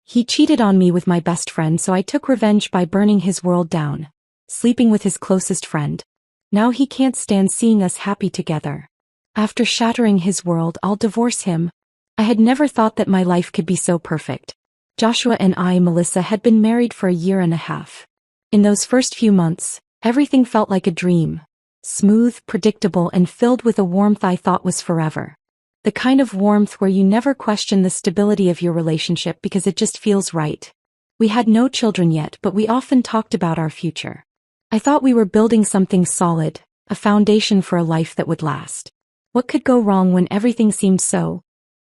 He cheated on me with my best friend, so I took revenge by burning his world down, sleeping with his closest friend. Now he can't stand seeing us happy together. After shattering his world, I'll divorce him. I had never thought that my life could be so perfect. Joshua and I, Melissa, had been married for a year and a half. In those first few months, everything felt like a dream. Smooth, predictable, and filled with a warmth I thought was forever. The kind of warmth where you never question the stability of your relationship because it just feels right. We had no children yet, but we often talked about our future. I thought we were building something solid, a foundation for a life that would last. What could go wrong when everything seemed so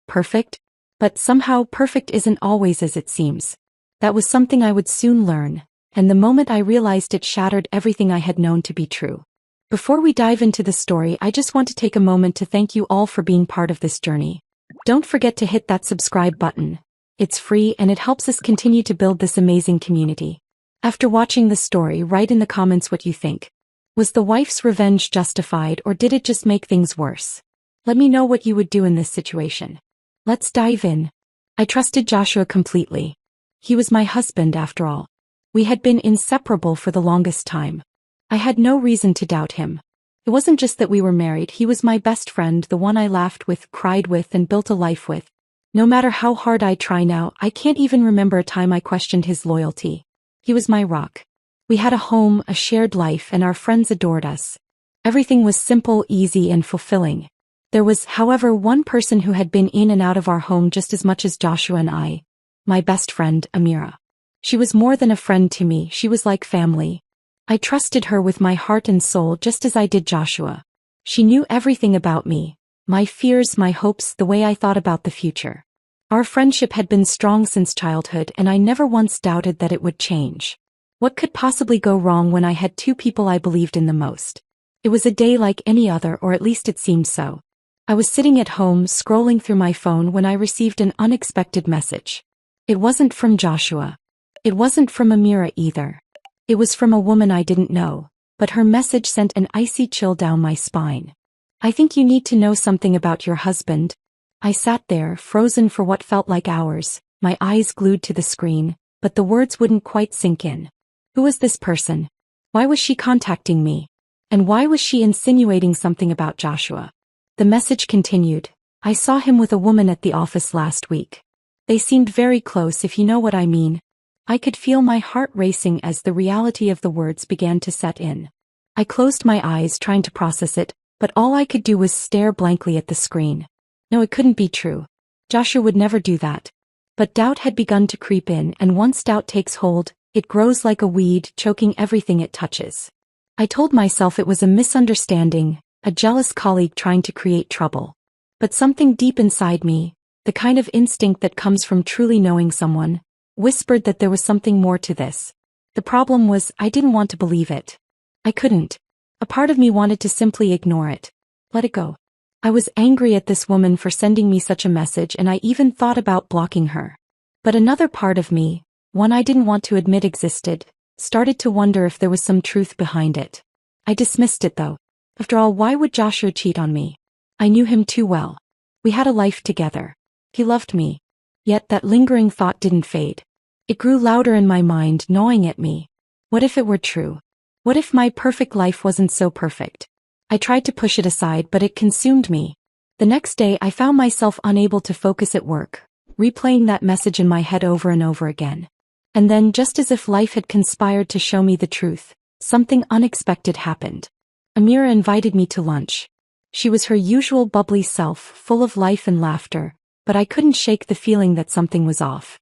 perfect? But somehow perfect isn't always as it seems. That was something I would soon learn, and the moment I realized it shattered everything I had known to be true. Before we dive into the story, I just want to take a moment to thank you all for being part of this journey. Don't forget to hit that subscribe button. It's free and it helps us continue to build this amazing community. After watching the story, write in the comments what you think. Was the wife's revenge justified, or did it just make things worse? Let me know what you would do in this situation. Let's dive in. I trusted Joshua completely. He was my husband after all. We had been inseparable for the longest time. I had no reason to doubt him. It wasn't just that we were married, he was my best friend, the one I laughed with, cried with, and built a life with. No matter how hard I try now, I can't even remember a time I questioned his loyalty. He was my rock. We had a home, a shared life, and our friends adored us. Everything was simple, easy, and fulfilling. There was, however, one person who had been in and out of our home just as much as Joshua and I. My best friend, Amira. She was more than a friend to me, she was like family. I trusted her with my heart and soul just as I did Joshua. She knew everything about me, my fears, my hopes, the way I thought about the future. Our friendship had been strong since childhood, and I never once doubted that it would change. What could possibly go wrong when I had two people I believed in the most? It was a day like any other, or at least it seemed so. I was sitting at home, scrolling through my phone, when I received an unexpected message. It wasn't from Joshua. It wasn't from Amira either. It was from a woman I didn't know, but her message sent an icy chill down my spine. I think you need to know something about your husband. I sat there, frozen for what felt like hours, my eyes glued to the screen, but the words wouldn't quite sink in. Who was this person? Why was she contacting me? And why was she insinuating something about Joshua? The message continued. I saw him with a woman at the office last week. They seemed very close, if you know what I mean. I could feel my heart racing as the reality of the words began to set in. I closed my eyes trying to process it, but all I could do was stare blankly at the screen. No, it couldn't be true. Joshua would never do that. But doubt had begun to creep in, and once doubt takes hold, it grows like a weed, choking everything it touches. I told myself it was a misunderstanding, a jealous colleague trying to create trouble. But something deep inside me, the kind of instinct that comes from truly knowing someone, whispered that there was something more to this. The problem was, I didn't want to believe it. I couldn't. A part of me wanted to simply ignore it. Let it go. I was angry at this woman for sending me such a message, and I even thought about blocking her. But another part of me, one I didn't want to admit existed, started to wonder if there was some truth behind it. I dismissed it though. After all, why would Joshua cheat on me? I knew him too well. We had a life together. He loved me. Yet that lingering thought didn't fade. It grew louder in my mind, gnawing at me. What if it were true? What if my perfect life wasn't so perfect? I tried to push it aside, but it consumed me. The next day I found myself unable to focus at work, replaying that message in my head over and over again. And then, just as if life had conspired to show me the truth, something unexpected happened. Amira invited me to lunch. She was her usual bubbly self, full of life and laughter, but I couldn't shake the feeling that something was off.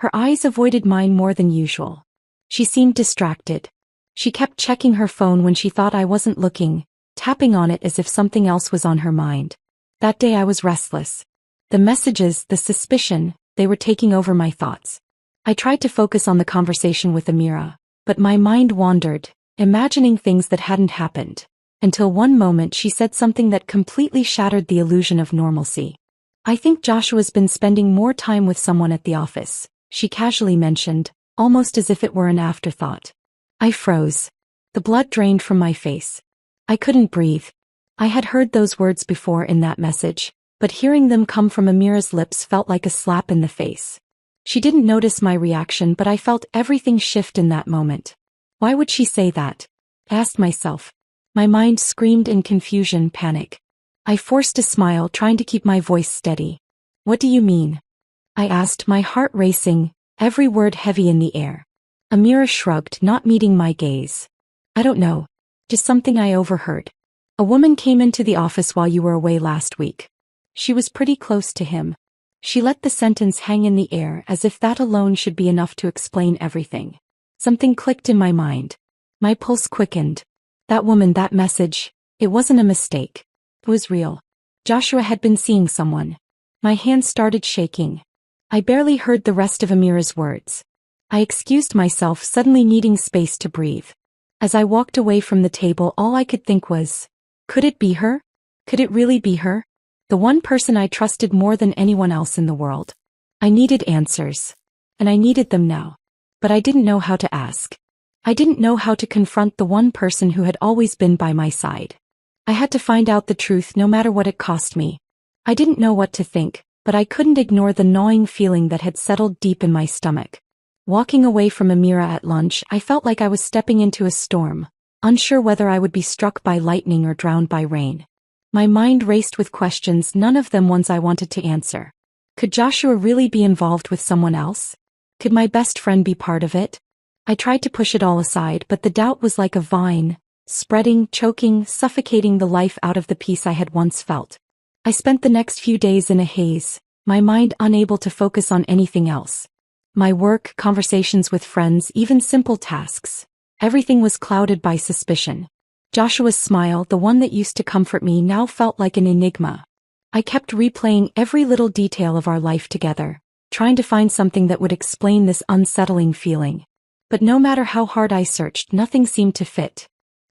Her eyes avoided mine more than usual. She seemed distracted. She kept checking her phone when she thought I wasn't looking, tapping on it as if something else was on her mind. That day I was restless. The messages, the suspicion, they were taking over my thoughts. I tried to focus on the conversation with Amira, but my mind wandered, imagining things that hadn't happened, until one moment she said something that completely shattered the illusion of normalcy. I think Joshua's been spending more time with someone at the office, she casually mentioned, almost as if it were an afterthought. I froze. The blood drained from my face. I couldn't breathe. I had heard those words before in that message, but hearing them come from Amira's lips felt like a slap in the face. She didn't notice my reaction, but I felt everything shift in that moment. Why would she say that? I asked myself. My mind screamed in confusion, panic. I forced a smile, trying to keep my voice steady. What do you mean? I asked, my heart racing, every word heavy in the air. Amira shrugged, not meeting my gaze. I don't know. Just something I overheard. A woman came into the office while you were away last week. She was pretty close to him. She let the sentence hang in the air as if that alone should be enough to explain everything. Something clicked in my mind. My pulse quickened. That woman, that message, it wasn't a mistake. It was real. Joshua had been seeing someone. My hands started shaking. I barely heard the rest of Amira's words. I excused myself, suddenly needing space to breathe. As I walked away from the table, all I could think was, could it be her? Could it really be her? The one person I trusted more than anyone else in the world. I needed answers. And I needed them now. But I didn't know how to ask. I didn't know how to confront the one person who had always been by my side. I had to find out the truth no matter what it cost me. I didn't know what to think, but I couldn't ignore the gnawing feeling that had settled deep in my stomach. Walking away from Amira at lunch, I felt like I was stepping into a storm, unsure whether I would be struck by lightning or drowned by rain. My mind raced with questions, none of them ones I wanted to answer. Could Joshua really be involved with someone else? Could my best friend be part of it? I tried to push it all aside, but the doubt was like a vine, spreading, choking, suffocating the life out of the peace I had once felt. I spent the next few days in a haze, my mind unable to focus on anything else. My work, conversations with friends, even simple tasks. Everything was clouded by suspicion. Joshua's smile, the one that used to comfort me, now felt like an enigma. I kept replaying every little detail of our life together, trying to find something that would explain this unsettling feeling. But no matter how hard I searched, nothing seemed to fit.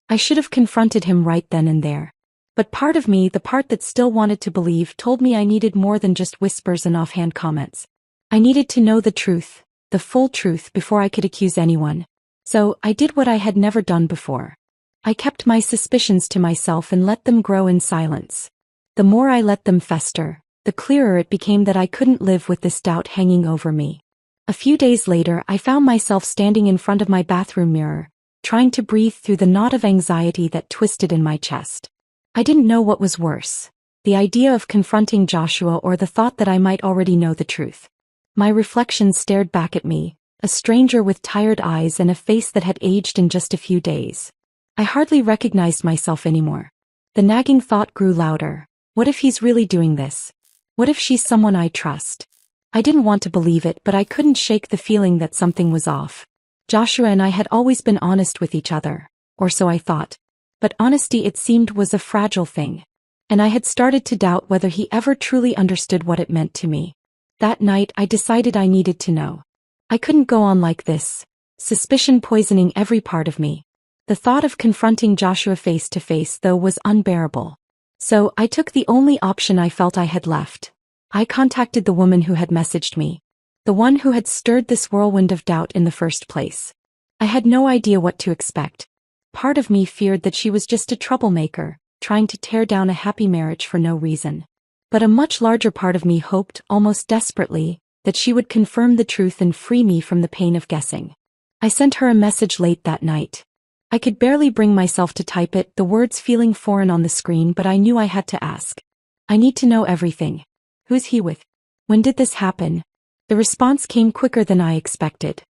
I should have confronted him right then and there. But part of me, the part that still wanted to believe, told me I needed more than just whispers and offhand comments. I needed to know the truth, the full truth, before I could accuse anyone. So, I did what I had never done before. I kept my suspicions to myself and let them grow in silence. The more I let them fester, the clearer it became that I couldn't live with this doubt hanging over me. A few days later, I found myself standing in front of my bathroom mirror, trying to breathe through the knot of anxiety that twisted in my chest. I didn't know what was worse, the idea of confronting Joshua or the thought that I might already know the truth. My reflection stared back at me, a stranger with tired eyes and a face that had aged in just a few days. I hardly recognized myself anymore. The nagging thought grew louder. What if he's really doing this? What if she's someone I trust? I didn't want to believe it, but I couldn't shake the feeling that something was off. Joshua and I had always been honest with each other, or so I thought. But honesty, it seemed, was a fragile thing. And I had started to doubt whether he ever truly understood what it meant to me. That night, I decided I needed to know. I couldn't go on like this, suspicion poisoning every part of me. The thought of confronting Joshua face to face, though, was unbearable. So, I took the only option I felt I had left. I contacted the woman who had messaged me. The one who had stirred this whirlwind of doubt in the first place. I had no idea what to expect. Part of me feared that she was just a troublemaker, trying to tear down a happy marriage for no reason. But a much larger part of me hoped, almost desperately, that she would confirm the truth and free me from the pain of guessing. I sent her a message late that night. I could barely bring myself to type it, the words feeling foreign on the screen, but I knew I had to ask. I need to know everything. Who's he with? When did this happen? The response came quicker than I expected.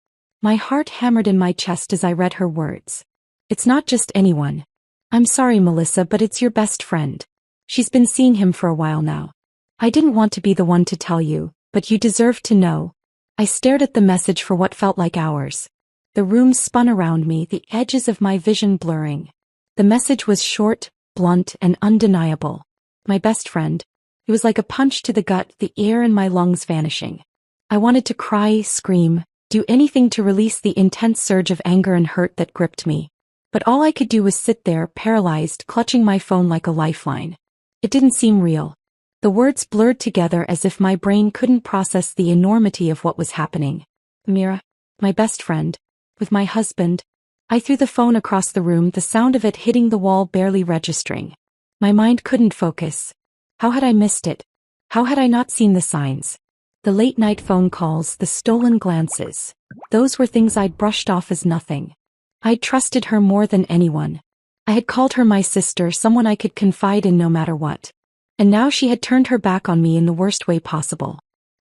My heart hammered in my chest as I read her words. It's not just anyone. I'm sorry, Melissa, but it's your best friend. She's been seeing him for a while now. I didn't want to be the one to tell you, but you deserve to know. I stared at the message for what felt like hours. The room spun around me, the edges of my vision blurring. The message was short, blunt, and undeniable. My best friend. It was like a punch to the gut, the air in my lungs vanishing. I wanted to cry, scream, do anything to release the intense surge of anger and hurt that gripped me. But all I could do was sit there, paralyzed, clutching my phone like a lifeline. It didn't seem real. The words blurred together as if my brain couldn't process the enormity of what was happening. Amira, my best friend, with my husband. I threw the phone across the room, the sound of it hitting the wall barely registering. My mind couldn't focus. How had I missed it? How had I not seen the signs? The late-night phone calls, the stolen glances. Those were things I'd brushed off as nothing. I'd trusted her more than anyone. I had called her my sister, someone I could confide in no matter what. And now she had turned her back on me in the worst way possible.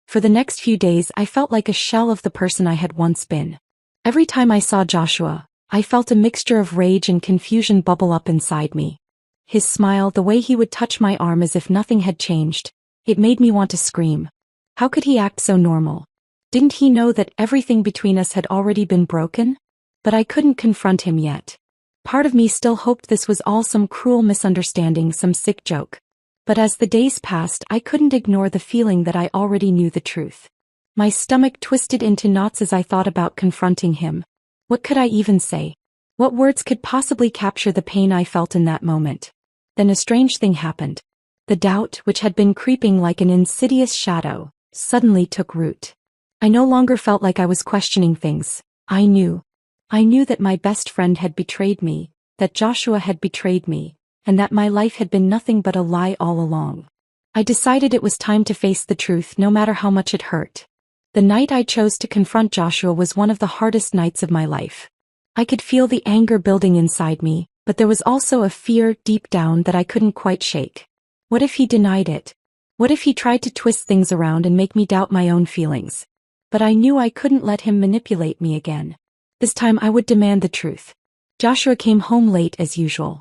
For the next few days I felt like a shell of the person I had once been. Every time I saw Joshua, I felt a mixture of rage and confusion bubble up inside me. His smile, the way he would touch my arm as if nothing had changed, it made me want to scream. How could he act so normal? Didn't he know that everything between us had already been broken? But I couldn't confront him yet. Part of me still hoped this was all some cruel misunderstanding, some sick joke. But as the days passed, I couldn't ignore the feeling that I already knew the truth. My stomach twisted into knots as I thought about confronting him. What could I even say? What words could possibly capture the pain I felt in that moment? Then a strange thing happened. The doubt, which had been creeping like an insidious shadow, suddenly took root. I no longer felt like I was questioning things. I knew that my best friend had betrayed me, that Joshua had betrayed me, and that my life had been nothing but a lie all along. I decided it was time to face the truth, no matter how much it hurt. The night I chose to confront Joshua was one of the hardest nights of my life. I could feel the anger building inside me, but there was also a fear deep down that I couldn't quite shake. What if he denied it? What if he tried to twist things around and make me doubt my own feelings? But I knew I couldn't let him manipulate me again. This time I would demand the truth. Joshua came home late as usual.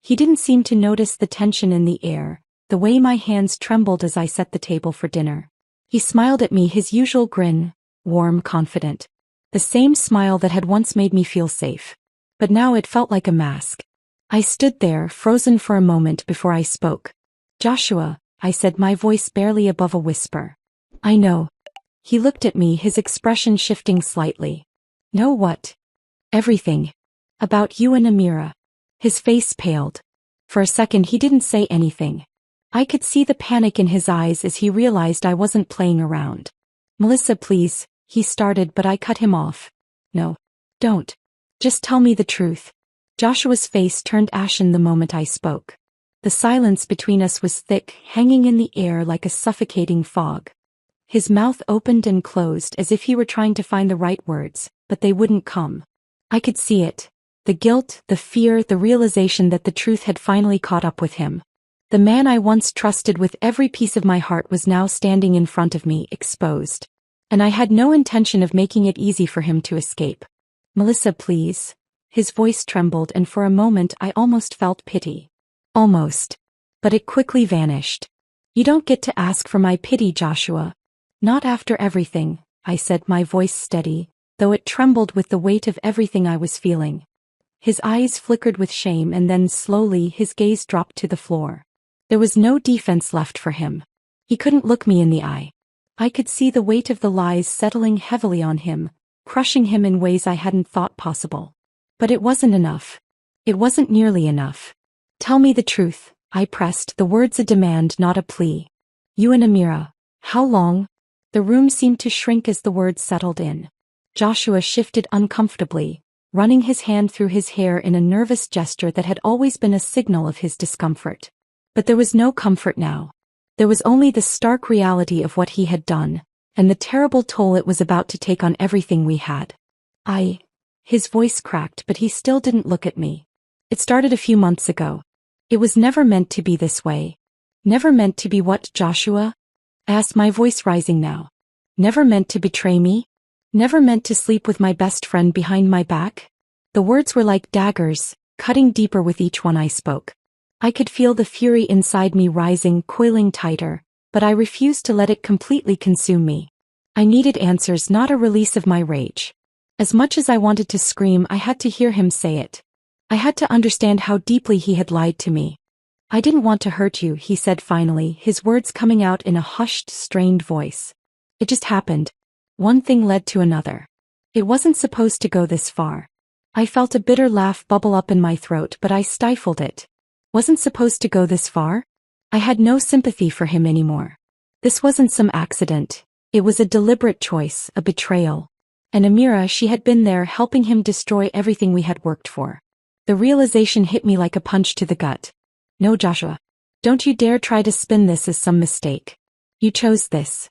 He didn't seem to notice the tension in the air, the way my hands trembled as I set the table for dinner. He smiled at me, his usual grin, warm, confident. The same smile that had once made me feel safe. But now it felt like a mask. I stood there, frozen for a moment before I spoke. "Joshua," I said, my voice barely above a whisper. "I know." He looked at me, his expression shifting slightly. "Know what?" "Everything. About you and Amira." His face paled. For a second he didn't say anything. I could see the panic in his eyes as he realized I wasn't playing around. "Melissa, please," he started, but I cut him off. "No. Don't. Just tell me the truth." Joshua's face turned ashen the moment I spoke. The silence between us was thick, hanging in the air like a suffocating fog. His mouth opened and closed as if he were trying to find the right words, but they wouldn't come. I could see it. The guilt, the fear, the realization that the truth had finally caught up with him. The man I once trusted with every piece of my heart was now standing in front of me, exposed. And I had no intention of making it easy for him to escape. "Melissa, please." His voice trembled, and for a moment I almost felt pity. Almost. But it quickly vanished. "You don't get to ask for my pity, Joshua." "Not after everything," I said, my voice steady, though it trembled with the weight of everything I was feeling. His eyes flickered with shame, and then slowly his gaze dropped to the floor. There was no defense left for him. He couldn't look me in the eye. I could see the weight of the lies settling heavily on him, crushing him in ways I hadn't thought possible. But it wasn't enough. It wasn't nearly enough. "Tell me the truth," I pressed, the words a demand, not a plea. "You and Amira. How long?" The room seemed to shrink as the words settled in. Joshua shifted uncomfortably, running his hand through his hair in a nervous gesture that had always been a signal of his discomfort. But there was no comfort now. There was only the stark reality of what he had done, and the terrible toll it was about to take on everything we had. His voice cracked, but he still didn't look at me. "It started a few months ago. It was never meant to be this way." "Never meant to be what, Joshua?" I asked, my voice rising now. "Never meant to betray me? Never meant to sleep with my best friend behind my back?" The words were like daggers, cutting deeper with each one I spoke. I could feel the fury inside me rising, coiling tighter, but I refused to let it completely consume me. I needed answers, not a release of my rage. As much as I wanted to scream, I had to hear him say it. I had to understand how deeply he had lied to me. "I didn't want to hurt you," he said finally, his words coming out in a hushed, strained voice. "It just happened. One thing led to another. It wasn't supposed to go this far." I felt a bitter laugh bubble up in my throat, but I stifled it. Wasn't supposed to go this far? I had no sympathy for him anymore. This wasn't some accident. It was a deliberate choice, a betrayal. And Amira, she had been there helping him destroy everything we had worked for. The realization hit me like a punch to the gut. "No, Joshua. Don't you dare try to spin this as some mistake. You chose this."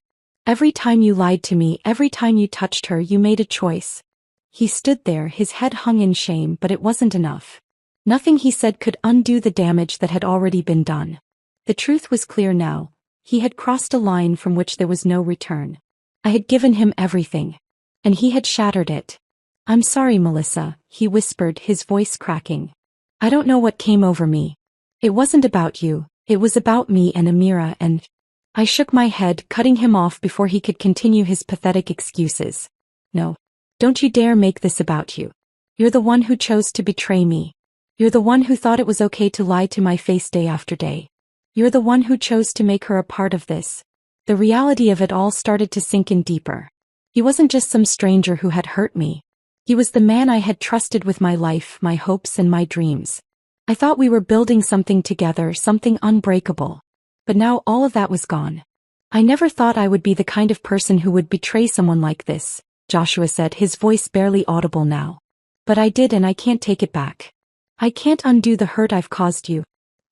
Every time you lied to me, every time you touched her, you made a choice. He stood there, his head hung in shame, but it wasn't enough. Nothing he said could undo the damage that had already been done. The truth was clear now. He had crossed a line from which there was no return. I had given him everything. And he had shattered it. "I'm sorry, Melissa," he whispered, his voice cracking. "I don't know what came over me. It wasn't about you, it was about me and Amira and—" I shook my head, cutting him off before he could continue his pathetic excuses. "No. Don't you dare make this about you. You're the one who chose to betray me. You're the one who thought it was okay to lie to my face day after day. You're the one who chose to make her a part of this." The reality of it all started to sink in deeper. He wasn't just some stranger who had hurt me. He was the man I had trusted with my life, my hopes and my dreams. I thought we were building something together, something unbreakable. But now all of that was gone. "I never thought I would be the kind of person who would betray someone like this," Joshua said, his voice barely audible now. "But I did, and I can't take it back. I can't undo the hurt I've caused you."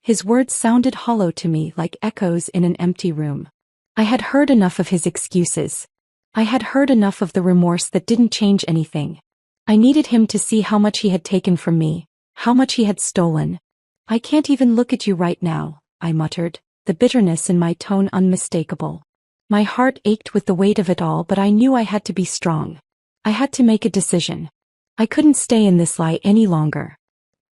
His words sounded hollow to me, like echoes in an empty room. I had heard enough of his excuses. I had heard enough of the remorse that didn't change anything. I needed him to see how much he had taken from me, how much he had stolen. "I can't even look at you right now," I muttered, the bitterness in my tone unmistakable. My heart ached with the weight of it all, but I knew I had to be strong. I had to make a decision. I couldn't stay in this lie any longer.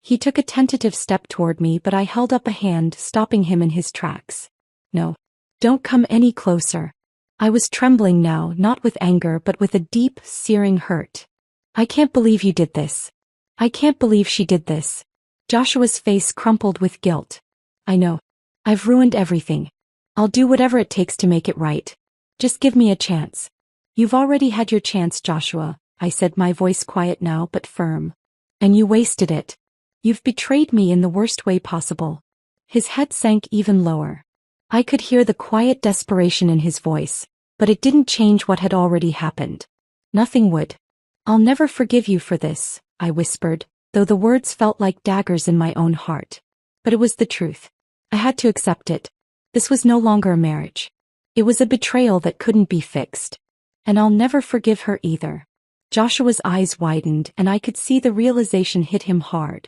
He took a tentative step toward me, but I held up a hand, stopping him in his tracks. "No. Don't come any closer." I was trembling now, not with anger but with a deep, searing hurt. "I can't believe you did this. I can't believe she did this." Joshua's face crumpled with guilt. "I know. I've ruined everything. I'll do whatever it takes to make it right. Just give me a chance." "You've already had your chance, Joshua," I said, my voice quiet now but firm. "And you wasted it. You've betrayed me in the worst way possible." His head sank even lower. I could hear the quiet desperation in his voice, but it didn't change what had already happened. Nothing would. "I'll never forgive you for this," I whispered, though the words felt like daggers in my own heart. But it was the truth. I had to accept it. This was no longer a marriage. It was a betrayal that couldn't be fixed. And I'll never forgive her either. Joshua's eyes widened, and I could see the realization hit him hard.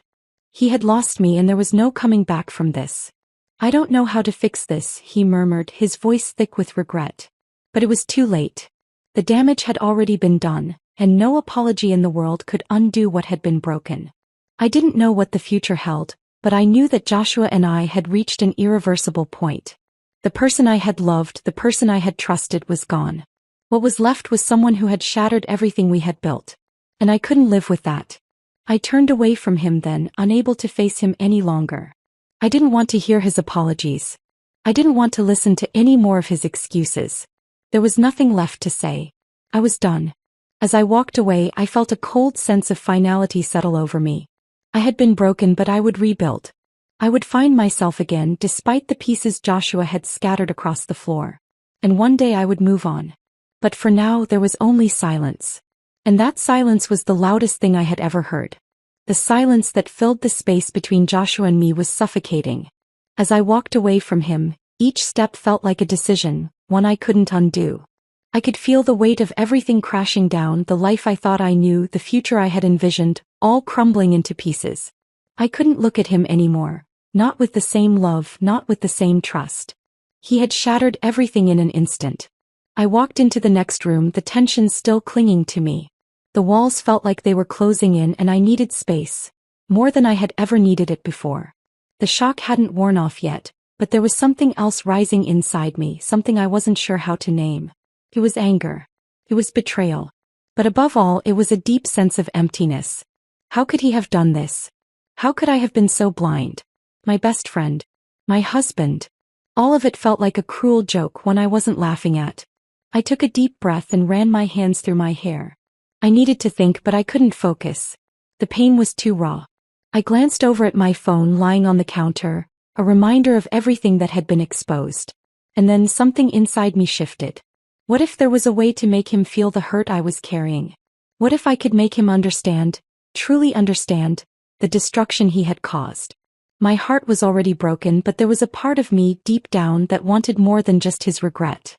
He had lost me, and there was no coming back from this. "I don't know how to fix this," he murmured, his voice thick with regret. But it was too late. The damage had already been done, and no apology in the world could undo what had been broken. I didn't know what the future held, but I knew that Joshua and I had reached an irreversible point. The person I had loved, the person I had trusted, was gone. What was left was someone who had shattered everything we had built. And I couldn't live with that. I turned away from him then, unable to face him any longer. I didn't want to hear his apologies. I didn't want to listen to any more of his excuses. There was nothing left to say. I was done. As I walked away, I felt a cold sense of finality settle over me. I had been broken, but I would rebuild. I would find myself again, despite the pieces Joshua had scattered across the floor. And one day I would move on. But for now, there was only silence. And that silence was the loudest thing I had ever heard. The silence that filled the space between Joshua and me was suffocating. As I walked away from him, each step felt like a decision, one I couldn't undo. I could feel the weight of everything crashing down, the life I thought I knew, the future I had envisioned, all crumbling into pieces. I couldn't look at him anymore, not with the same love, not with the same trust. He had shattered everything in an instant. I walked into the next room, the tension still clinging to me. The walls felt like they were closing in, and I needed space, more than I had ever needed it before. The shock hadn't worn off yet, but there was something else rising inside me, something I wasn't sure how to name. It was anger. It was betrayal. But above all, it was a deep sense of emptiness. How could he have done this? How could I have been so blind? My best friend. My husband. All of it felt like a cruel joke, one I wasn't laughing at. I took a deep breath and ran my hands through my hair. I needed to think, but I couldn't focus. The pain was too raw. I glanced over at my phone lying on the counter, a reminder of everything that had been exposed. And then something inside me shifted. What if there was a way to make him feel the hurt I was carrying? What if I could make him understand, truly understand, the destruction he had caused? My heart was already broken, but there was a part of me deep down that wanted more than just his regret.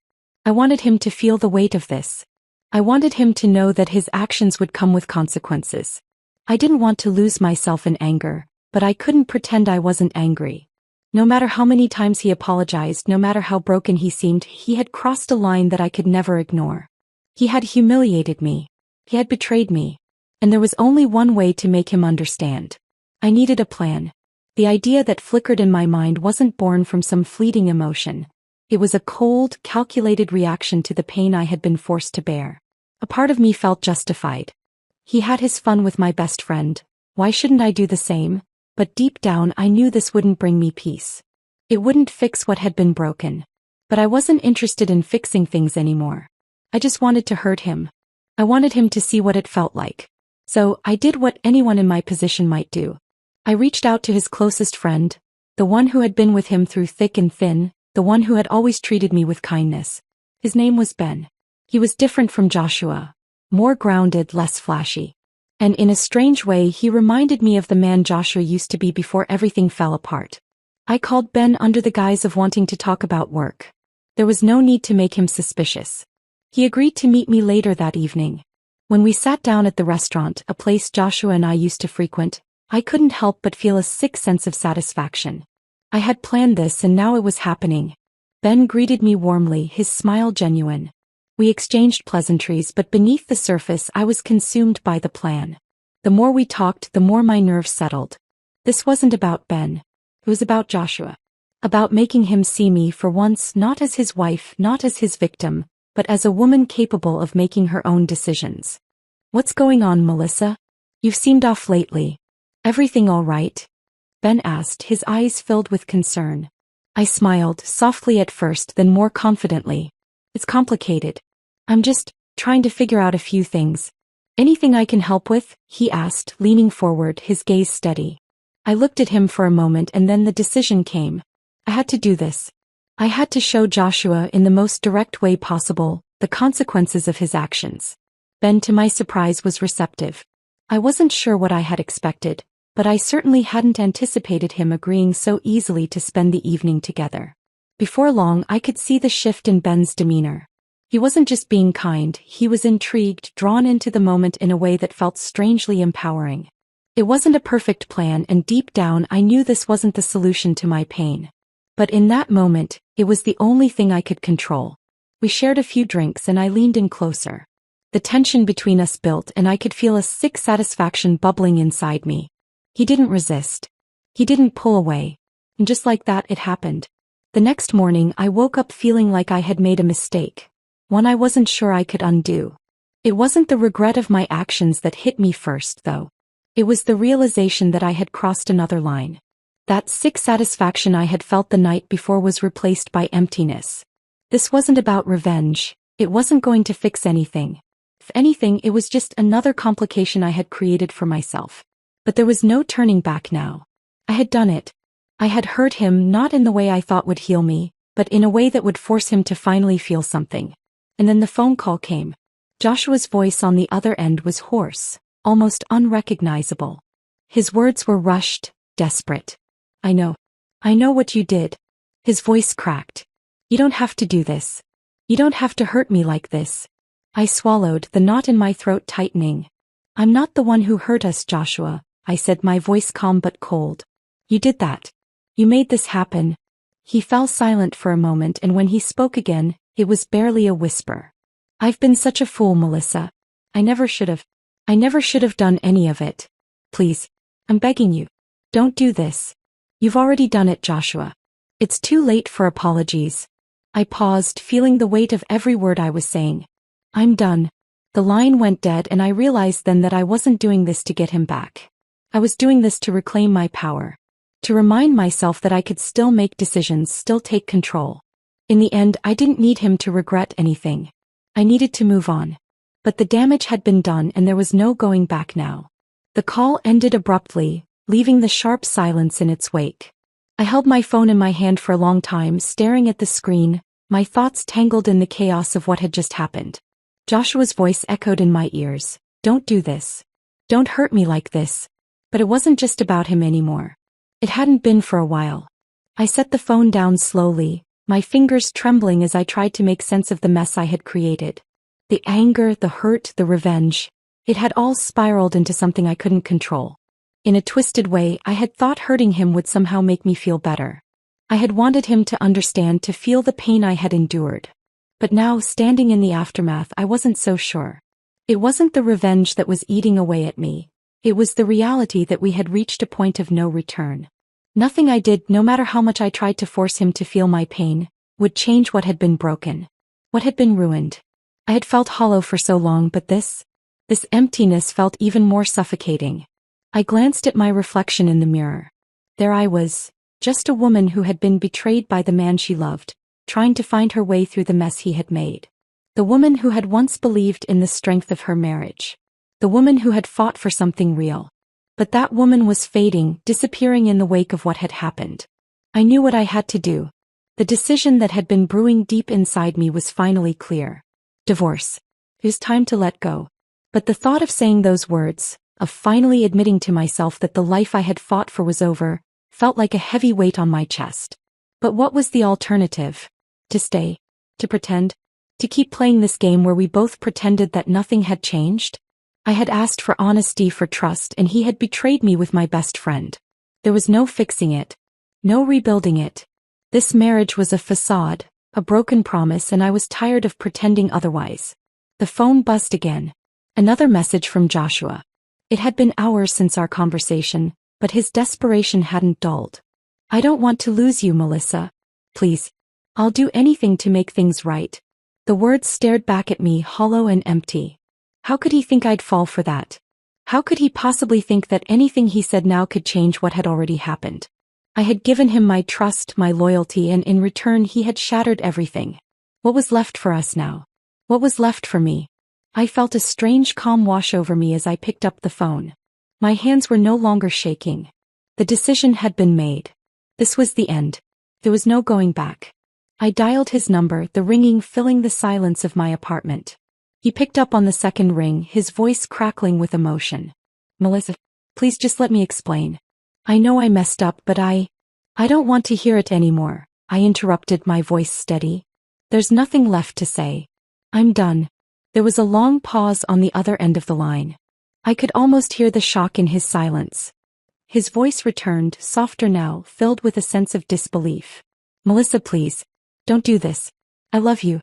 I wanted him to feel the weight of this. I wanted him to know that his actions would come with consequences. I didn't want to lose myself in anger, but I couldn't pretend I wasn't angry. No matter how many times he apologized, no matter how broken he seemed, he had crossed a line that I could never ignore. He had humiliated me. He had betrayed me. And there was only one way to make him understand. I needed a plan. The idea that flickered in my mind wasn't born from some fleeting emotion. It was a cold, calculated reaction to the pain I had been forced to bear. A part of me felt justified. He had his fun with my best friend. Why shouldn't I do the same? But deep down I knew this wouldn't bring me peace. It wouldn't fix what had been broken. But I wasn't interested in fixing things anymore. I just wanted to hurt him. I wanted him to see what it felt like. So I did what anyone in my position might do. I reached out to his closest friend, the one who had been with him through thick and thin, the one who had always treated me with kindness. His name was Ben. He was different from Joshua. More grounded, less flashy. And in a strange way he reminded me of the man Joshua used to be before everything fell apart. I called Ben under the guise of wanting to talk about work. There was no need to make him suspicious. He agreed to meet me later that evening. When we sat down at the restaurant, a place Joshua and I used to frequent, I couldn't help but feel a sick sense of satisfaction. I had planned this and now it was happening. Ben greeted me warmly, his smile genuine. We exchanged pleasantries, but beneath the surface I was consumed by the plan. The more we talked, the more my nerves settled. This wasn't about Ben. It was about Joshua. About making him see me for once not as his wife, not as his victim, but as a woman capable of making her own decisions. "What's going on, Melissa? You've seemed off lately. Everything all right?" Ben asked, his eyes filled with concern. I smiled, softly at first, then more confidently. "It's complicated. I'm just trying to figure out a few things." "Anything I can help with?" he asked, leaning forward, his gaze steady. I looked at him for a moment and then the decision came. I had to do this. I had to show Joshua in the most direct way possible the consequences of his actions. Ben, to my surprise, was receptive. I wasn't sure what I had expected, but I certainly hadn't anticipated him agreeing so easily to spend the evening together. Before long I could see the shift in Ben's demeanor. He wasn't just being kind, he was intrigued, drawn into the moment in a way that felt strangely empowering. It wasn't a perfect plan, and deep down I knew this wasn't the solution to my pain. But in that moment, it was the only thing I could control. We shared a few drinks and I leaned in closer. The tension between us built and I could feel a sick satisfaction bubbling inside me. He didn't resist. He didn't pull away. And just like that, it happened. The next morning I woke up feeling like I had made a mistake. One I wasn't sure I could undo. It wasn't the regret of my actions that hit me first, though. It was the realization that I had crossed another line. That sick satisfaction I had felt the night before was replaced by emptiness. This wasn't about revenge. It wasn't going to fix anything. If anything, it was just another complication I had created for myself. But there was no turning back now. I had done it. I had hurt him, not in the way I thought would heal me, but in a way that would force him to finally feel something. And then the phone call came. Joshua's voice on the other end was hoarse, almost unrecognizable. His words were rushed, desperate. I know what you did." His voice cracked. "You don't have to do this. You don't have to hurt me like this." I swallowed, the knot in my throat tightening. "I'm not the one who hurt us, Joshua," I said, my voice calm but cold. "You did that. You made this happen." He fell silent for a moment, and when he spoke again, it was barely a whisper. "I've been such a fool, Melissa. I never should have done any of it. Please, I'm begging you. Don't do this. You've already done it, Joshua. It's too late for apologies." I paused, feeling the weight of every word I was saying. "I'm done." The line went dead, and I realized then that I wasn't doing this to get him back. I was doing this to reclaim my power. To remind myself that I could still make decisions, still take control. In the end, I didn't need him to regret anything. I needed to move on. But the damage had been done and there was no going back now. The call ended abruptly, leaving the sharp silence in its wake. I held my phone in my hand for a long time, staring at the screen, my thoughts tangled in the chaos of what had just happened. Joshua's voice echoed in my ears. "Don't do this. Don't hurt me like this." But it wasn't just about him anymore. It hadn't been for a while. I set the phone down slowly, my fingers trembling as I tried to make sense of the mess I had created. The anger, the hurt, the revenge. It had all spiraled into something I couldn't control. In a twisted way, I had thought hurting him would somehow make me feel better. I had wanted him to understand, to feel the pain I had endured. But now, standing in the aftermath, I wasn't so sure. It wasn't the revenge that was eating away at me. It was the reality that we had reached a point of no return. Nothing I did, no matter how much I tried to force him to feel my pain, would change what had been broken. What had been ruined. I had felt hollow for so long, but this emptiness felt even more suffocating. I glanced at my reflection in the mirror. There I was, just a woman who had been betrayed by the man she loved, trying to find her way through the mess he had made. The woman who had once believed in the strength of her marriage. The woman who had fought for something real. But that woman was fading, disappearing in the wake of what had happened. I knew what I had to do. The decision that had been brewing deep inside me was finally clear. Divorce. It was time to let go. But the thought of saying those words, of finally admitting to myself that the life I had fought for was over, felt like a heavy weight on my chest. But what was the alternative? To stay? To pretend? To keep playing this game where we both pretended that nothing had changed? I had asked for honesty, for trust, and he had betrayed me with my best friend. There was no fixing it. No rebuilding it. This marriage was a facade, a broken promise, and I was tired of pretending otherwise. The phone buzzed again. Another message from Joshua. It had been hours since our conversation, but his desperation hadn't dulled. I don't want to lose you, Melissa. Please. I'll do anything to make things right. The words stared back at me, hollow and empty. How could he think I'd fall for that? How could he possibly think that anything he said now could change what had already happened? I had given him my trust, my loyalty, and in return he had shattered everything. What was left for us now? What was left for me? I felt a strange calm wash over me as I picked up the phone. My hands were no longer shaking. The decision had been made. This was the end. There was no going back. I dialed his number, the ringing filling the silence of my apartment. He picked up on the second ring, his voice crackling with emotion. Melissa, please just let me explain. I know I messed up, but I don't want to hear it anymore, I interrupted, my voice steady. There's nothing left to say. I'm done. There was a long pause on the other end of the line. I could almost hear the shock in his silence. His voice returned, softer now, filled with a sense of disbelief. Melissa, please. Don't do this. I love you.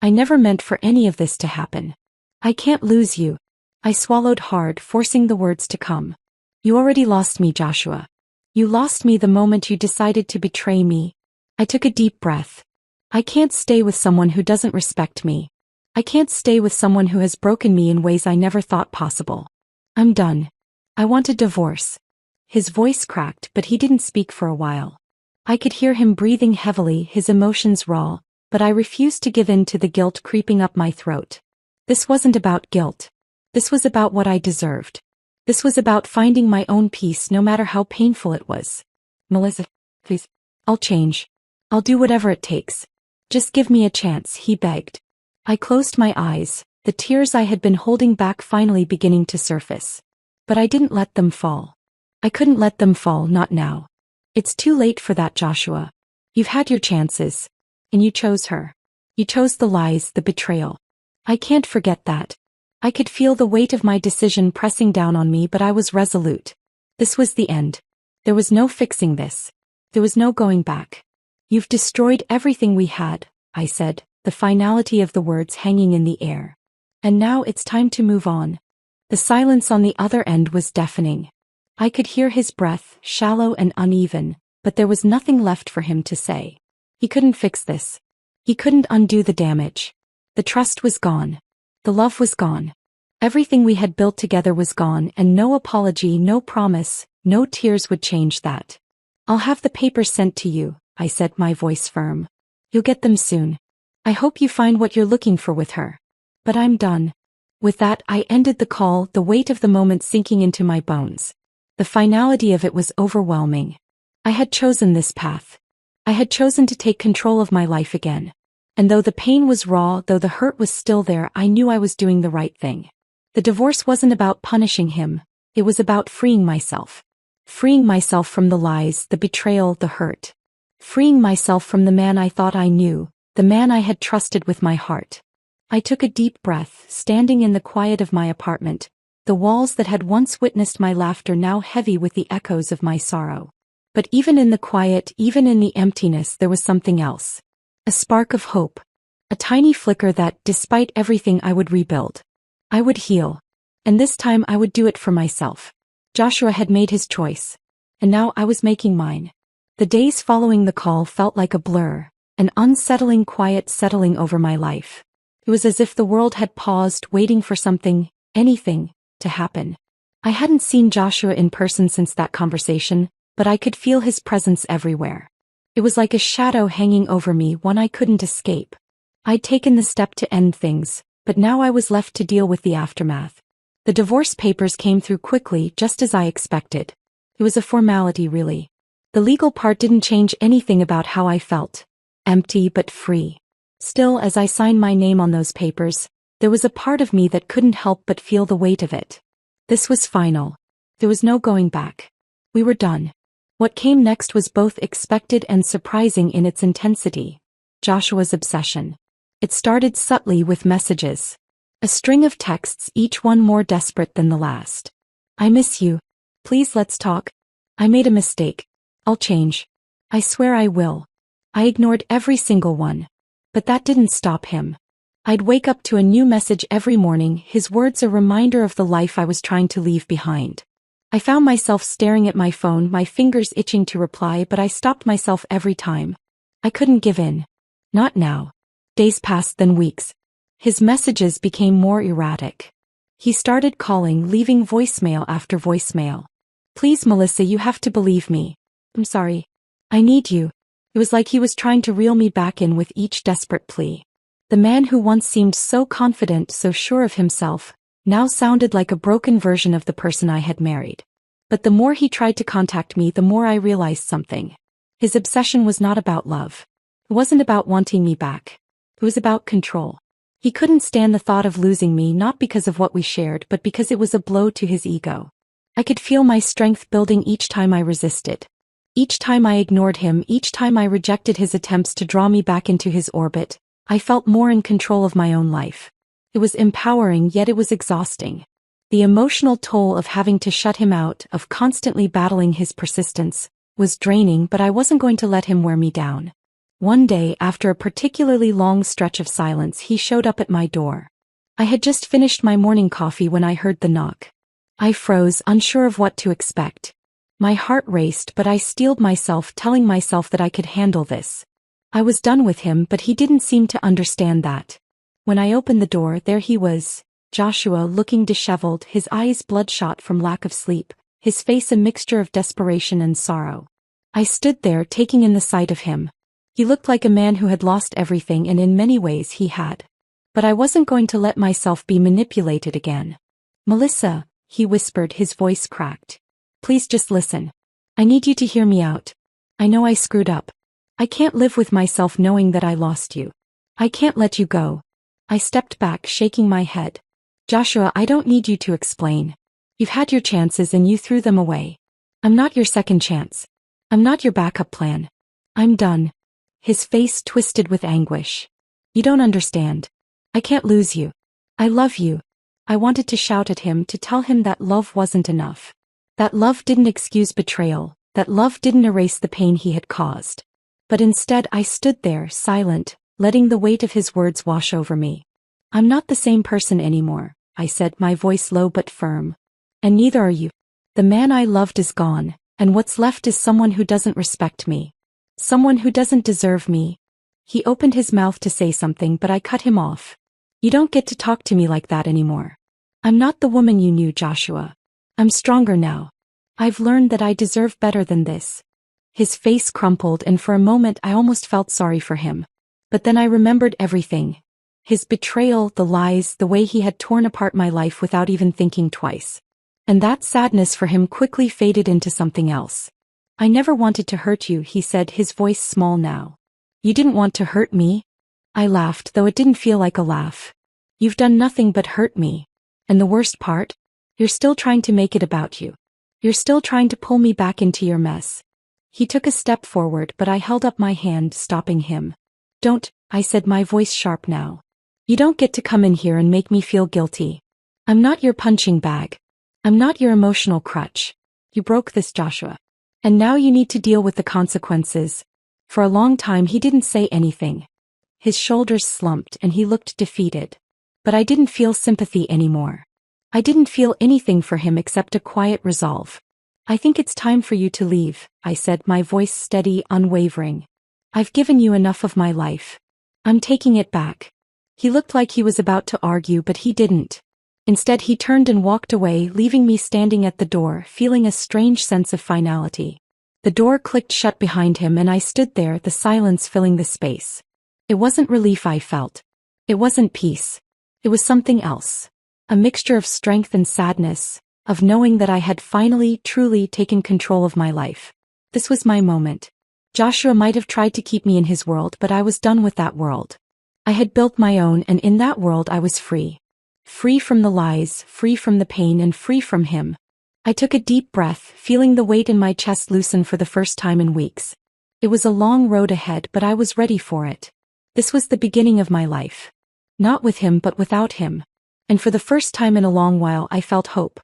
I never meant for any of this to happen. I can't lose you. I swallowed hard, forcing the words to come. You already lost me, Joshua. You lost me the moment you decided to betray me. I took a deep breath. I can't stay with someone who doesn't respect me. I can't stay with someone who has broken me in ways I never thought possible. I'm done. I want a divorce. His voice cracked, but he didn't speak for a while. I could hear him breathing heavily, his emotions raw, but I refused to give in to the guilt creeping up my throat. This wasn't about guilt. This was about what I deserved. This was about finding my own peace no matter how painful it was. Melissa, please. I'll change. I'll do whatever it takes. Just give me a chance, he begged. I closed my eyes, the tears I had been holding back finally beginning to surface. But I didn't let them fall. I couldn't let them fall, not now. It's too late for that, Joshua. You've had your chances. And you chose her. You chose the lies, the betrayal. I can't forget that. I could feel the weight of my decision pressing down on me, but I was resolute. This was the end. There was no fixing this. There was no going back. You've destroyed everything we had, I said, the finality of the words hanging in the air. And now it's time to move on. The silence on the other end was deafening. I could hear his breath, shallow and uneven, but there was nothing left for him to say. He couldn't fix this. He couldn't undo the damage. The trust was gone. The love was gone. Everything we had built together was gone, and no apology, no promise, no tears would change that. I'll have the papers sent to you, I said, my voice firm. You'll get them soon. I hope you find what you're looking for with her. But I'm done. With that, I ended the call, the weight of the moment sinking into my bones. The finality of it was overwhelming. I had chosen this path. I had chosen to take control of my life again. And though the pain was raw, though the hurt was still there, I knew I was doing the right thing. The divorce wasn't about punishing him. It was about freeing myself. Freeing myself from the lies, the betrayal, the hurt. freeing myself from the man I thought I knew, the man I had trusted with my heart. I took a deep breath, standing in the quiet of my apartment, the walls that had once witnessed my laughter now heavy with the echoes of my sorrow. But even in the quiet, even in the emptiness, there was something else. A spark of hope. A tiny flicker that, despite everything, I would rebuild. I would heal. And this time I would do it for myself. Joshua had made his choice. And now I was making mine. The days following the call felt like a blur, an unsettling quiet settling over my life. It was as if the world had paused, waiting for something, anything, to happen. I hadn't seen Joshua in person since that conversation, but I could feel his presence everywhere. It was like a shadow hanging over me, one I couldn't escape. I'd taken the step to end things, but now I was left to deal with the aftermath. The divorce papers came through quickly, just as I expected. It was a formality, really. The legal part didn't change anything about how I felt. Empty but free. Still, as I signed my name on those papers, there was a part of me that couldn't help but feel the weight of it. This was final. There was no going back. We were done. What came next was both expected and surprising in its intensity. Joshua's obsession. It started subtly with messages. A string of texts, each one more desperate than the last. I miss you. Please let's talk. I made a mistake. I'll change. I swear I will. I ignored every single one. But that didn't stop him. I'd wake up to a new message every morning, his words a reminder of the life I was trying to leave behind. I found myself staring at my phone, my fingers itching to reply, but I stopped myself every time. I couldn't give in. Not now. Days passed, then weeks. His messages became more erratic. He started calling, leaving voicemail after voicemail. Please, Melissa, you have to believe me. I'm sorry. I need you. It was like he was trying to reel me back in with each desperate plea. The man who once seemed so confident, so sure of himself, now sounded like a broken version of the person I had married. But the more he tried to contact me, the more I realized something. His obsession was not about love. It wasn't about wanting me back. It was about control. He couldn't stand the thought of losing me, not because of what we shared, but because it was a blow to his ego. I could feel my strength building each time I resisted. Each time I ignored him, each time I rejected his attempts to draw me back into his orbit, I felt more in control of my own life. It was empowering, yet it was exhausting. The emotional toll of having to shut him out, of constantly battling his persistence, was draining, but I wasn't going to let him wear me down. One day, after a particularly long stretch of silence, he showed up at my door. I had just finished my morning coffee when I heard the knock. I froze, unsure of what to expect. My heart raced, but I steeled myself, telling myself that I could handle this. I was done with him, but he didn't seem to understand that. When I opened the door, there he was, Joshua, looking disheveled, his eyes bloodshot from lack of sleep, his face a mixture of desperation and sorrow. I stood there, taking in the sight of him. He looked like a man who had lost everything, and in many ways he had. But I wasn't going to let myself be manipulated again. Melissa, he whispered, his voice cracked. Please just listen. I need you to hear me out. I know I screwed up. I can't live with myself knowing that I lost you. I can't let you go. I stepped back, shaking my head. Joshua, I don't need you to explain. You've had your chances and you threw them away. I'm not your second chance. I'm not your backup plan. I'm done. His face twisted with anguish. You don't understand. I can't lose you. I love you. I wanted to shout at him, to tell him that love wasn't enough. That love didn't excuse betrayal, that love didn't erase the pain he had caused. But instead I stood there, silent, letting the weight of his words wash over me. I'm not the same person anymore, I said, my voice low but firm. And neither are you. The man I loved is gone, and what's left is someone who doesn't respect me. Someone who doesn't deserve me. He opened his mouth to say something, but I cut him off. You don't get to talk to me like that anymore. I'm not the woman you knew, Joshua. I'm stronger now. I've learned that I deserve better than this. His face crumpled, and for a moment I almost felt sorry for him. But then I remembered everything. His betrayal, the lies, the way he had torn apart my life without even thinking twice. And that sadness for him quickly faded into something else. I never wanted to hurt you, he said, his voice small now. You didn't want to hurt me? I laughed, though it didn't feel like a laugh. You've done nothing but hurt me. And the worst part? You're still trying to make it about you. You're still trying to pull me back into your mess. He took a step forward, but I held up my hand, stopping him. Don't, I said, my voice sharp now. You don't get to come in here and make me feel guilty. I'm not your punching bag. I'm not your emotional crutch. You broke this, Joshua. And now you need to deal with the consequences. For a long time he didn't say anything. His shoulders slumped and he looked defeated. But I didn't feel sympathy anymore. I didn't feel anything for him except a quiet resolve. I think it's time for you to leave, I said, my voice steady, unwavering. I've given you enough of my life. I'm taking it back. He looked like he was about to argue, but he didn't. Instead, he turned and walked away, leaving me standing at the door, feeling a strange sense of finality. The door clicked shut behind him and I stood there, the silence filling the space. It wasn't relief I felt. It wasn't peace. It was something else. A mixture of strength and sadness, of knowing that I had finally, truly taken control of my life. This was my moment. Joshua might have tried to keep me in his world, but I was done with that world. I had built my own, and in that world I was free. Free from the lies, free from the pain, and free from him. I took a deep breath, feeling the weight in my chest loosen for the first time in weeks. It was a long road ahead, but I was ready for it. This was the beginning of my life. Not with him, but without him. And for the first time in a long while I felt hope.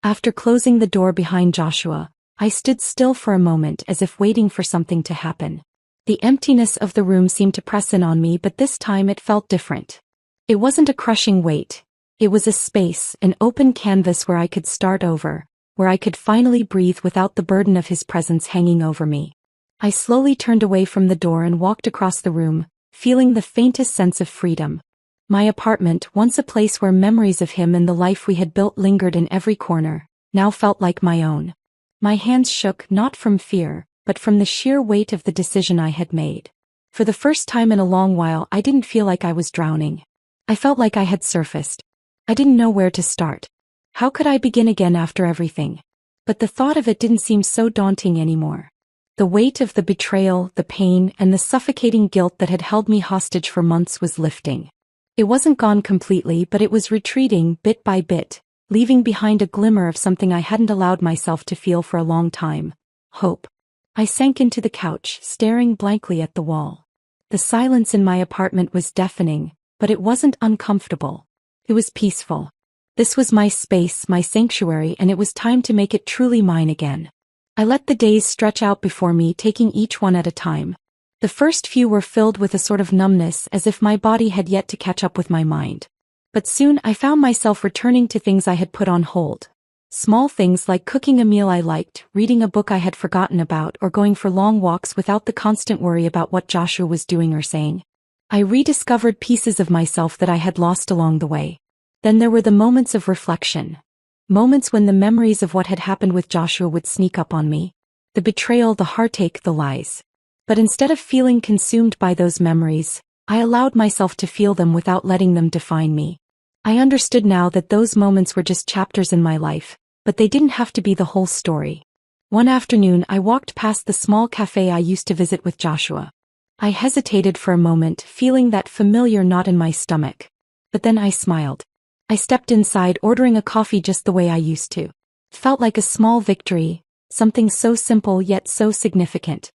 After closing the door behind Joshua, I stood still for a moment as if waiting for something to happen. The emptiness of the room seemed to press in on me, but this time it felt different. It wasn't a crushing weight. It was a space, an open canvas where I could start over, where I could finally breathe without the burden of his presence hanging over me. I slowly turned away from the door and walked across the room, feeling the faintest sense of freedom. My apartment, once a place where memories of him and the life we had built lingered in every corner, now felt like my own. My hands shook, not from fear, but from the sheer weight of the decision I had made. For the first time in a long while I didn't feel like I was drowning. I felt like I had surfaced. I didn't know where to start. How could I begin again after everything? But the thought of it didn't seem so daunting anymore. The weight of the betrayal, the pain, and the suffocating guilt that had held me hostage for months was lifting. It wasn't gone completely, but it was retreating bit by bit, leaving behind a glimmer of something I hadn't allowed myself to feel for a long time: hope. I sank into the couch, staring blankly at the wall. The silence in my apartment was deafening, but it wasn't uncomfortable. It was peaceful. This was my space, my sanctuary, and it was time to make it truly mine again. I let the days stretch out before me, taking each one at a time. The first few were filled with a sort of numbness, as if my body had yet to catch up with my mind. But soon I found myself returning to things I had put on hold. Small things like cooking a meal I liked, reading a book I had forgotten about, or going for long walks without the constant worry about what Joshua was doing or saying. I rediscovered pieces of myself that I had lost along the way. Then there were the moments of reflection. Moments when the memories of what had happened with Joshua would sneak up on me. The betrayal, the heartache, the lies. But instead of feeling consumed by those memories, I allowed myself to feel them without letting them define me. I understood now that those moments were just chapters in my life, but they didn't have to be the whole story. One afternoon I walked past the small cafe I used to visit with Joshua. I hesitated for a moment, feeling that familiar knot in my stomach. But then I smiled. I stepped inside, ordering a coffee just the way I used to. It felt like a small victory, something so simple yet so significant.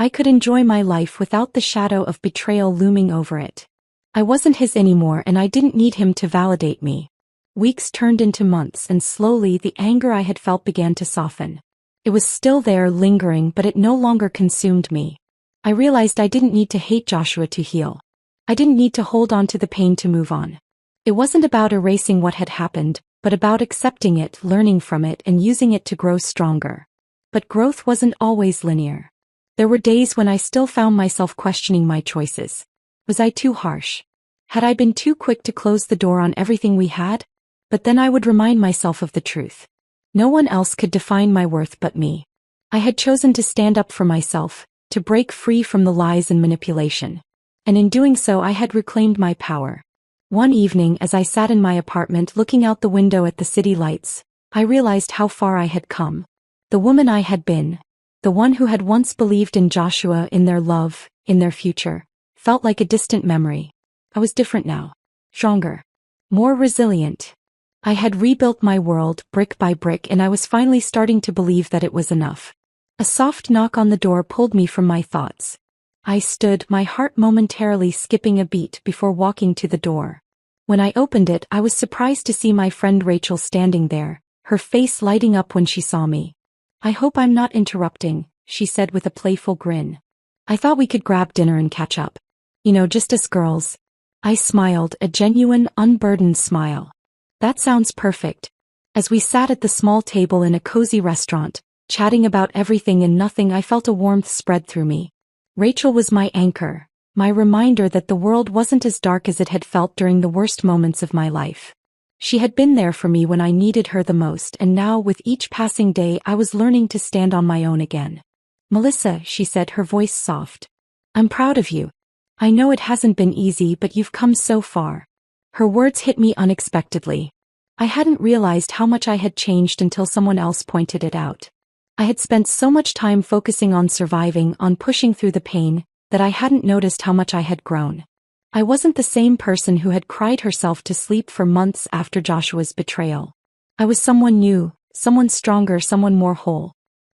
I could enjoy my life without the shadow of betrayal looming over it. I wasn't his anymore, and I didn't need him to validate me. Weeks turned into months, and slowly the anger I had felt began to soften. It was still there, lingering, but it no longer consumed me. I realized I didn't need to hate Joshua to heal. I didn't need to hold on to the pain to move on. It wasn't about erasing what had happened, but about accepting it, learning from it, and using it to grow stronger. But growth wasn't always linear. There were days when I still found myself questioning my choices. Was I too harsh? Had I been too quick to close the door on everything we had? But then I would remind myself of the truth. No one else could define my worth but me. I had chosen to stand up for myself, to break free from the lies and manipulation. And in doing so I had reclaimed my power. One evening, as I sat in my apartment looking out the window at the city lights, I realized how far I had come. The woman I had been, the one who had once believed in Joshua, in their love, in their future, felt like a distant memory. I was different now. Stronger. More resilient. I had rebuilt my world, brick by brick, and I was finally starting to believe that it was enough. A soft knock on the door pulled me from my thoughts. I stood, my heart momentarily skipping a beat before walking to the door. When I opened it, I was surprised to see my friend Rachel standing there, her face lighting up when she saw me. "I hope I'm not interrupting," she said with a playful grin. "I thought we could grab dinner and catch up. You know, just us girls." I smiled, a genuine, unburdened smile. "That sounds perfect." As we sat at the small table in a cozy restaurant, chatting about everything and nothing, I felt a warmth spread through me. Rachel was my anchor, my reminder that the world wasn't as dark as it had felt during the worst moments of my life. She had been there for me when I needed her the most, and now with each passing day I was learning to stand on my own again. "Melissa," she said, her voice soft. "I'm proud of you. I know it hasn't been easy, but you've come so far." Her words hit me unexpectedly. I hadn't realized how much I had changed until someone else pointed it out. I had spent so much time focusing on surviving, on pushing through the pain, that I hadn't noticed how much I had grown. I wasn't the same person who had cried herself to sleep for months after Joshua's betrayal. I was someone new, someone stronger, someone more whole.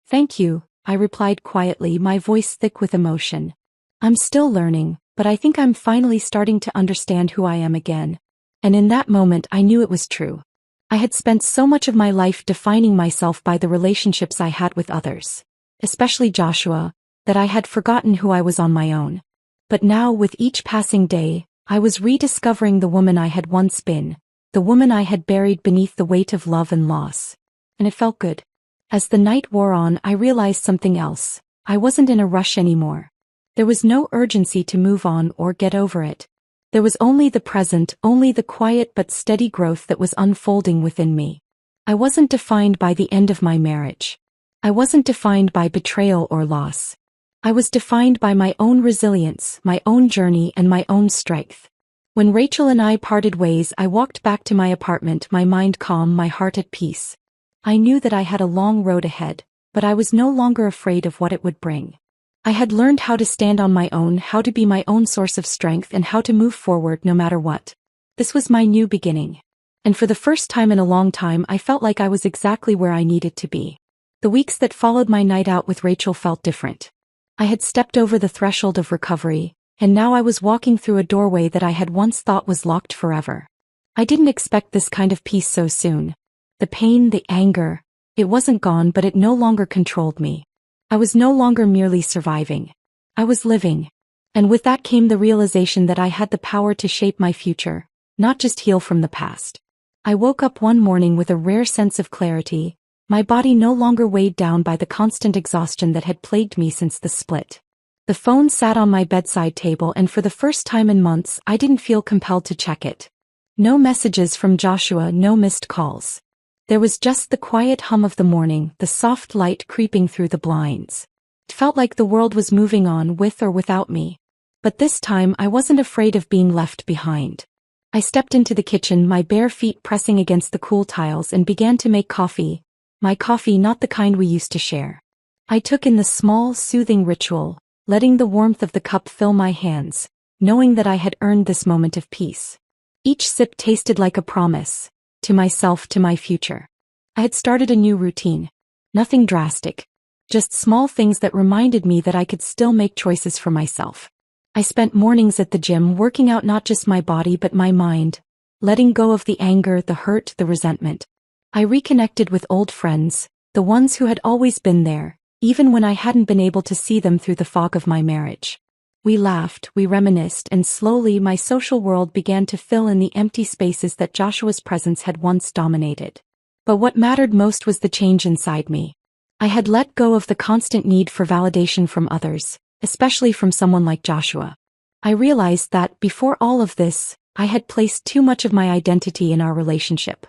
"Thank you," I replied quietly, my voice thick with emotion. "I'm still learning, but I think I'm finally starting to understand who I am again." And in that moment I knew it was true. I had spent so much of my life defining myself by the relationships I had with others, especially Joshua, that I had forgotten who I was on my own. But now, with each passing day, I was rediscovering the woman I had once been, the woman I had buried beneath the weight of love and loss. And it felt good. As the night wore on, I realized something else. I wasn't in a rush anymore. There was no urgency to move on or get over it. There was only the present, only the quiet but steady growth that was unfolding within me. I wasn't defined by the end of my marriage. I wasn't defined by betrayal or loss. I was defined by my own resilience, my own journey, and my own strength. When Rachel and I parted ways, I walked back to my apartment, my mind calm, my heart at peace. I knew that I had a long road ahead, but I was no longer afraid of what it would bring. I had learned how to stand on my own, how to be my own source of strength, and how to move forward no matter what. This was my new beginning. And for the first time in a long time, I felt like I was exactly where I needed to be. The weeks that followed my night out with Rachel felt different. I had stepped over the threshold of recovery, and now I was walking through a doorway that I had once thought was locked forever. I didn't expect this kind of peace so soon. The pain, the anger, it wasn't gone, but it no longer controlled me. I was no longer merely surviving. I was living. And with that came the realization that I had the power to shape my future, not just heal from the past. I woke up one morning with a rare sense of clarity, my body no longer weighed down by the constant exhaustion that had plagued me since the split. The phone sat on my bedside table, and for the first time in months I didn't feel compelled to check it. No messages from Joshua, no missed calls. There was just the quiet hum of the morning, the soft light creeping through the blinds. It felt like the world was moving on with or without me. But this time I wasn't afraid of being left behind. I stepped into the kitchen, my bare feet pressing against the cool tiles, and began to make coffee. My coffee, not the kind we used to share. I took in the small, soothing ritual, letting the warmth of the cup fill my hands, knowing that I had earned this moment of peace. Each sip tasted like a promise. To myself, to my future. I had started a new routine. Nothing drastic. Just small things that reminded me that I could still make choices for myself. I spent mornings at the gym working out not just my body but my mind, letting go of the anger, the hurt, the resentment. I reconnected with old friends, the ones who had always been there, even when I hadn't been able to see them through the fog of my marriage. We laughed, we reminisced, and slowly my social world began to fill in the empty spaces that Joshua's presence had once dominated. But what mattered most was the change inside me. I had let go of the constant need for validation from others, especially from someone like Joshua. I realized that, before all of this, I had placed too much of my identity in our relationship.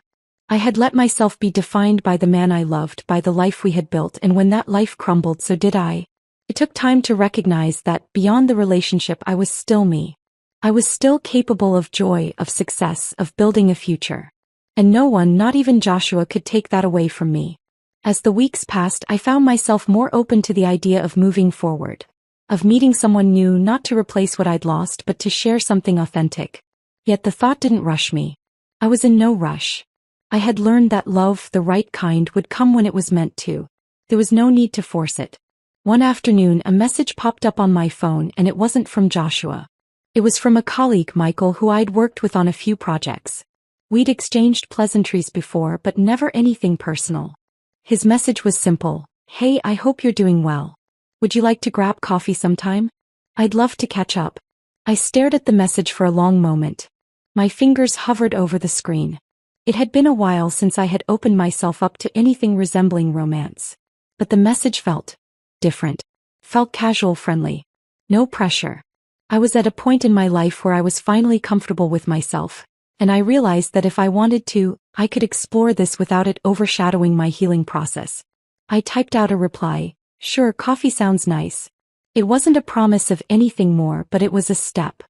I had let myself be defined by the man I loved, by the life we had built, and when that life crumbled, so did I. It took time to recognize that, beyond the relationship, I was still me. I was still capable of joy, of success, of building a future. And no one, not even Joshua, could take that away from me. As the weeks passed, I found myself more open to the idea of moving forward. Of meeting someone new, not to replace what I'd lost but to share something authentic. Yet the thought didn't rush me. I was in no rush. I had learned that love, the right kind, would come when it was meant to. There was no need to force it. One afternoon, a message popped up on my phone, and it wasn't from Joshua. It was from a colleague, Michael, who I'd worked with on a few projects. We'd exchanged pleasantries before, but never anything personal. His message was simple. "Hey, I hope you're doing well. Would you like to grab coffee sometime? I'd love to catch up." I stared at the message for a long moment. My fingers hovered over the screen. It had been a while since I had opened myself up to anything resembling romance. But the message felt different. Felt casual, friendly. No pressure. I was at a point in my life where I was finally comfortable with myself, and I realized that if I wanted to, I could explore this without it overshadowing my healing process. I typed out a reply. "Sure, coffee sounds nice." It wasn't a promise of anything more, but it was a step.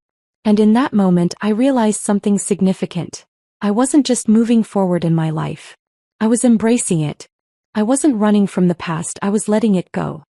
And in that moment, I realized something significant. I wasn't just moving forward in my life. I was embracing it. I wasn't running from the past, I was letting it go.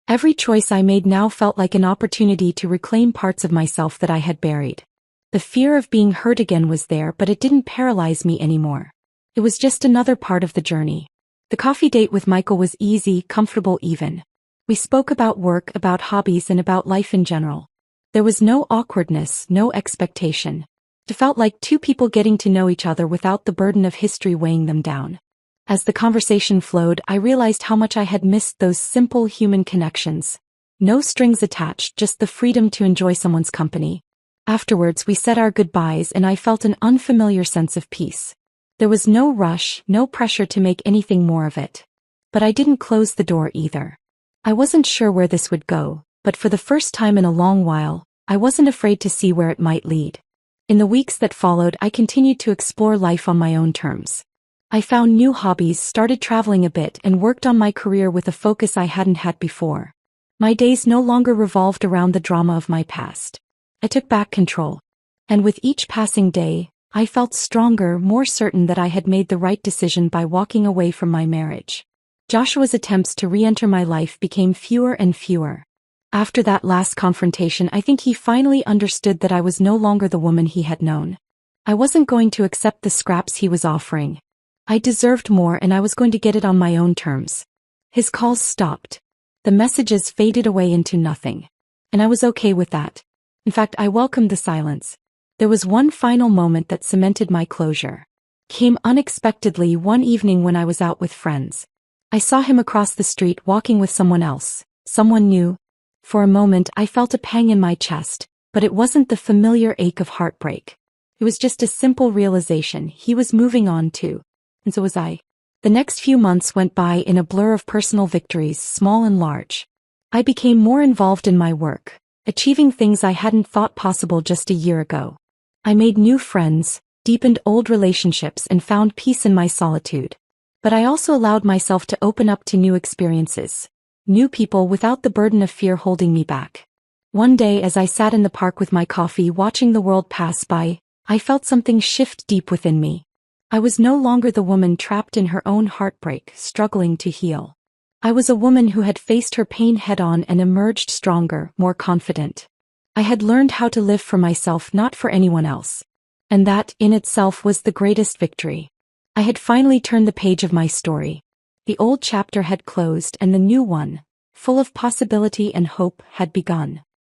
Every choice I made now felt like an opportunity to reclaim parts of myself that I had buried. The fear of being hurt again was there, but it didn't paralyze me anymore. It was just another part of the journey. The coffee date with Michael was easy, comfortable even. We spoke about work, about hobbies, and about life in general. There was no awkwardness, no expectation. It felt like two people getting to know each other without the burden of history weighing them down. As the conversation flowed, I realized how much I had missed those simple human connections. No strings attached, just the freedom to enjoy someone's company. Afterwards, we said our goodbyes, and I felt an unfamiliar sense of peace. There was no rush, no pressure to make anything more of it. But I didn't close the door either. I wasn't sure where this would go, but for the first time in a long while, I wasn't afraid to see where it might lead. In the weeks that followed, I continued to explore life on my own terms. I found new hobbies, started traveling a bit, and worked on my career with a focus I hadn't had before. My days no longer revolved around the drama of my past. I took back control. And with each passing day, I felt stronger, more certain that I had made the right decision by walking away from my marriage. Joshua's attempts to re-enter my life became fewer and fewer. After that last confrontation, I think he finally understood that I was no longer the woman he had known. I wasn't going to accept the scraps he was offering. I deserved more, and I was going to get it on my own terms. His calls stopped. The messages faded away into nothing. And I was okay with that. In fact, I welcomed the silence. There was one final moment that cemented my closure. Came unexpectedly one evening when I was out with friends. I saw him across the street walking with someone else, someone new. For a moment, I felt a pang in my chest, but it wasn't the familiar ache of heartbreak. It was just a simple realization: he was moving on too. And so was I. The next few months went by in a blur of personal victories, small and large. I became more involved in my work, achieving things I hadn't thought possible just a year ago. I made new friends, deepened old relationships, and found peace in my solitude. But I also allowed myself to open up to new experiences, new people, without the burden of fear holding me back. One day, as I sat in the park with my coffee watching the world pass by, I felt something shift deep within me. I was no longer the woman trapped in her own heartbreak, struggling to heal. I was a woman who had faced her pain head-on and emerged stronger, more confident. I had learned how to live for myself, not for anyone else. And that, in itself, was the greatest victory. I had finally turned the page of my story. The old chapter had closed, and the new one, full of possibility and hope, had begun.